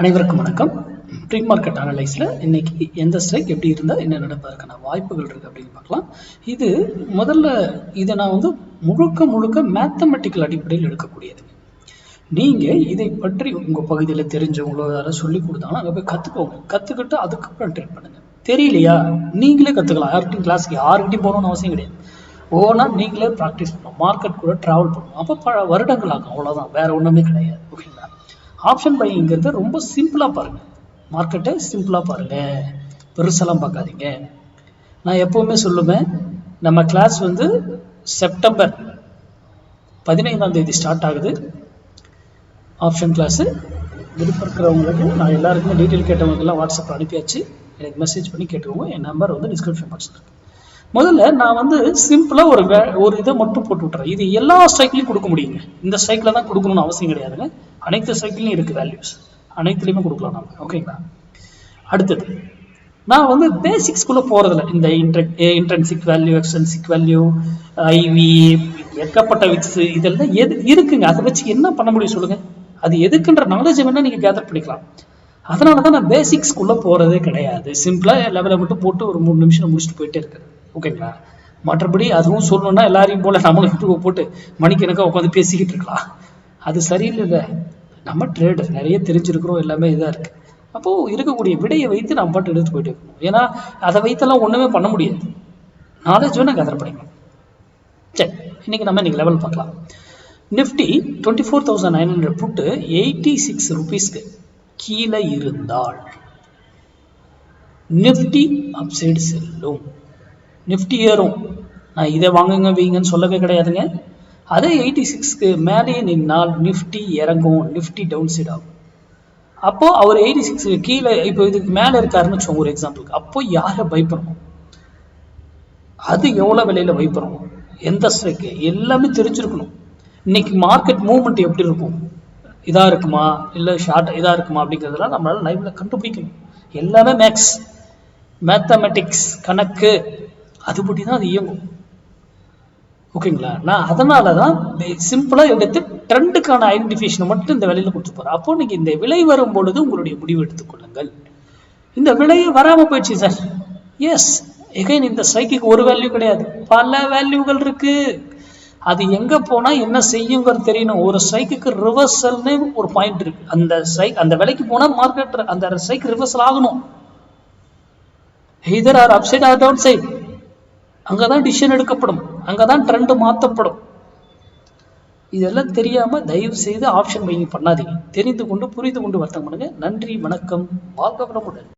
அனைவருக்கும் வணக்கம். Pre market அனலைஸ்ல இன்னைக்கு எந்த ஸ்ட்ரைக் எப்படி இருந்தால் என்ன நடப்பதற்கான வாய்ப்புகள் இருக்கு அப்படின்னு பார்க்கலாம். இது முதல்ல இதை நான் முழுக்க மேத்தமெட்டிக்கல் அடிப்படையில் எடுக்கக்கூடியது. நீங்க இதை பற்றி உங்க பகுதியில் தெரிஞ்சவங்களோ யாரும் சொல்லி கொடுத்தாலும் அங்கே போய் கத்துக்கோங்க. கத்துக்கிட்டு அதுக்கப்புறம் ட்ரேட் பண்ணுங்க. தெரியலையா நீங்களே கத்துக்கலாம். யார்கிட்டையும் கிளாஸ்க்கு யார்கிட்டையும் போகணும்னு அவசியம் கிடையாது. ஓனா நீங்களே ப்ராக்டிஸ் பண்ணணும். மார்க்கெட் கூட டிராவல் பண்ணணும். அப்போ வருடங்கள் ஆகும். அவ்வளோதான், வேற ஒன்றுமே கிடையாது. ஓகேங்களா? ஆப்ஷன் பைங்கிறது ரொம்ப சிம்பிளா பாருங்க. மார்க்கெட்டை சிம்பிளா பாருங்க, பெருசெல்லாம் பார்க்காதீங்க. நான் எப்பவுமே சொல்லுவேன், நம்ம கிளாஸ் செப்டம்பர் 15ஆம் தேதி ஸ்டார்ட் ஆகுது. ஆப்ஷன் கிளாஸ் விருப்பம் இருக்கிறவங்களுக்கு நான் எல்லாருக்குமே டீட்டெயில் கேட்டவங்களுக்கெல்லாம் வாட்ஸ்அப் அனுப்பியாச்சு. எனக்கு மெசேஜ் பண்ணி கேட்டுக்கோங்க. என் நம்பர் டிஸ்கிரிப்ஷன் பாக்ஸ்ல இருக்கு. முதல்ல நான் சிம்பிளா ஒரு இதை மட்டும் போட்டு விட்டுறேன். இது எல்லா ஸ்ட்ரைக்லையும் கொடுக்க முடியுங்க. இந்த ஸ்ட்ரைக்ல தான் கொடுக்கணும்னு அவசியம் கிடையாதுங்க. அனைத்து ஸ்ட்ரைக்லையும் இருக்கு வேல்யூஸ், அனைத்துலையுமே கொடுக்கலாம் நாம. ஓகேங்களா? அடுத்தது நான் பேசிக்ஸ்குள்ள போறதில்ல. இந்த intrinsic value, extrinsic value, IV, ஏற்கப்பட்ட விக்ஸ், இதெல்லாம் எது இருக்குங்க. அதை வச்சு என்ன பண்ண முடியும் சொல்லுங்க? அது எதுக்குன்ற நாலேஜ் வேணா நீங்க கேதர் பண்ணிக்கலாம். அதனாலதான் நான் பேசிக்ஸ்குள்ள போறதே கிடையாது. சிம்பிளா லெவலை மட்டும் போட்டு ஒரு 3 நிமிஷம் முடிச்சுட்டு போயிட்டே இருக்கேன். ஓகேங்களா? மற்றபடி அதுவும் சொல்லணும்னா எல்லாரையும் போல நம்மளும் யூடியூபை போட்டு மணிக்கணக்காக உட்காந்து பேசிக்கிட்டு இருக்கலாம். அது சரியில்லை. நம்ம ட்ரேடர் நிறைய தெரிஞ்சிருக்கிறோம், எல்லாமே இதாக இருக்கு. அப்போ இருக்கக்கூடிய விடையை வைத்து நம்ம பாட்டு எடுத்து போயிட்டு இருக்கணும். ஏன்னா அதை வைத்தெல்லாம் ஒண்ணுமே பண்ண முடியாது. நாலேஜ் வேணா கதர் படிக்கணும். சரி, இன்னைக்கு லெவல் பார்க்கலாம். நிஃப்டி 24,900 புட்டு 86 ரூபீஸ்க்கு கீழே இருந்தால் நிஃப்டி அப்சைடு செல்லும், நிஃப்டி ஏறும். நான் இதை வாங்குங்க வைங்கன்னு சொல்லவே கிடையாதுங்க. அதே 86க்கு மேலே நின்னால் நிஃப்டி இறங்கும், நிஃப்டி டவுன் சைட் ஆகும். அப்போ அவர் 86க்கு கீழே இப்போ இதுக்கு மேலே இருக்காருன்னு வச்சுக்கோங்க ஒரு எக்ஸாம்பிளுக்கு. அப்போ யாரை பை பண்ணணும், அது எவ்வளோ விலையில பை பண்ணணும், எந்த ஸ்ட்ரைக்கு, எல்லாமே தெரிஞ்சிருக்கணும். இன்னைக்கு மார்க்கெட் மூவ்மெண்ட் எப்படி இருக்கும், இதா இருக்குமா இல்லை ஷார்ட் இதா இருக்குமா அப்படிங்கிறதெல்லாம் நம்மளால லைவ்ல கண்டுபிடிக்கணும். எல்லாமே மேத்தமெட்டிக்ஸ், கணக்கு, அதுபடி தான் அது இயங்கும். ஓகேங்களா? நான் அதனாலதான் சிம்பிளா எடுத்து ட்ரெண்டுக்கான ஐடென்டிஃபிகேஷன் மட்டும் இந்த விலையில கொடுத்து போறேன். அப்போ நீங்க இந்த விலை வரும் பொழுது உங்களுடைய முடிவு எடுத்துக் கொள்ளுங்கள். இந்த விலையை வராம போயிடுச்சு சார், எஸ், எகைன் இந்த ஸ்ட்ரைக்கு ஒரு வேல்யூ கிடையாது, பல வேல்யூகள் இருக்கு. அது எங்க போனா என்ன செய்யுங்கிறது தெரியணும். ஒரு ஸ்ட்ரைக்கு ரிவர்சல்னு ஒரு பாயிண்ட் இருக்கு. அந்த ஸ்ட்ரைக் அந்த விலைக்கு போனா மார்க்கெட் அந்த ஸ்ட்ரைக் ரிவர்சல் ஆகணும். Either or upside or down side. அங்கதான் டிசிஷன் எடுக்கப்படும், அங்கதான் ட்ரெண்ட் மாற்றப்படும். இதெல்லாம் தெரியாம தயவு செய்து ஆப்ஷன் பையிங் பண்ணாதீங்க. தெரிந்து கொண்டு புரிந்து கொண்டு வர்த்தகம் பண்ணுங்க. நன்றி, வணக்கம், வாழ்க வளமுடன்.